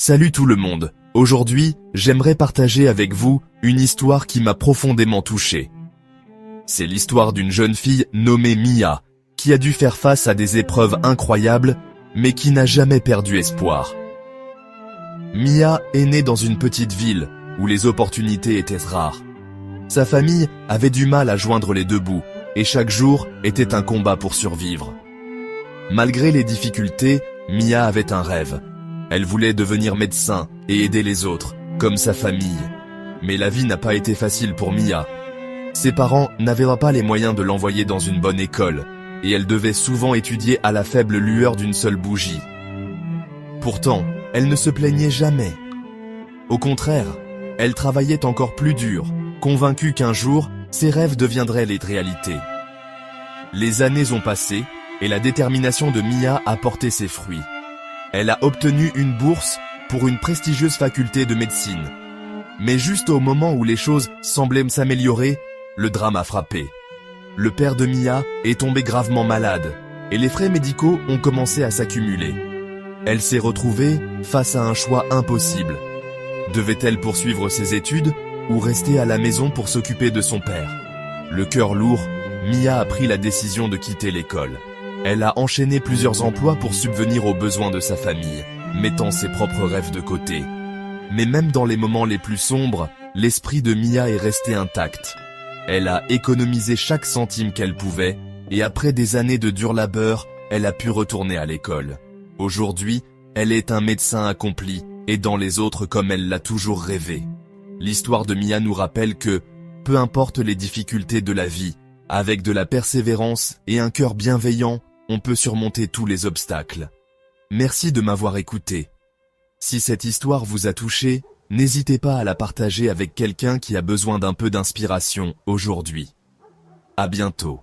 Salut tout le monde, aujourd'hui, j'aimerais partager avec vous une histoire qui m'a profondément touché. C'est l'histoire d'une jeune fille nommée Mia, qui a dû faire face à des épreuves incroyables, mais qui n'a jamais perdu espoir. Mia est née dans une petite ville, où les opportunités étaient rares. Sa famille avait du mal à joindre les deux bouts, et chaque jour était un combat pour survivre. Malgré les difficultés, Mia avait un rêve. Elle voulait devenir médecin et aider les autres, comme sa famille. Mais la vie n'a pas été facile pour Mia. Ses parents n'avaient pas les moyens de l'envoyer dans une bonne école, et elle devait souvent étudier à la faible lueur d'une seule bougie. Pourtant, elle ne se plaignait jamais. Au contraire, elle travaillait encore plus dur, convaincue qu'un jour, ses rêves deviendraient les réalités. Les années ont passé, et la détermination de Mia a porté ses fruits. Elle a obtenu une bourse pour une prestigieuse faculté de médecine. Mais juste au moment où les choses semblaient s'améliorer, le drame a frappé. Le père de Mia est tombé gravement malade, et les frais médicaux ont commencé à s'accumuler. Elle s'est retrouvée face à un choix impossible. Devait-elle poursuivre ses études ou rester à la maison pour s'occuper de son père? Le cœur lourd, Mia a pris la décision de quitter l'école. Elle a enchaîné plusieurs emplois pour subvenir aux besoins de sa famille, mettant ses propres rêves de côté. Mais même dans les moments les plus sombres, l'esprit de Mia est resté intact. Elle a économisé chaque centime qu'elle pouvait, et après des années de dur labeur, elle a pu retourner à l'école. Aujourd'hui, elle est un médecin accompli, aidant les autres comme elle l'a toujours rêvé. L'histoire de Mia nous rappelle que, peu importe les difficultés de la vie, avec de la persévérance et un cœur bienveillant, on peut surmonter tous les obstacles. Merci de m'avoir écouté. Si cette histoire vous a touché, n'hésitez pas à la partager avec quelqu'un qui a besoin d'un peu d'inspiration aujourd'hui. À bientôt.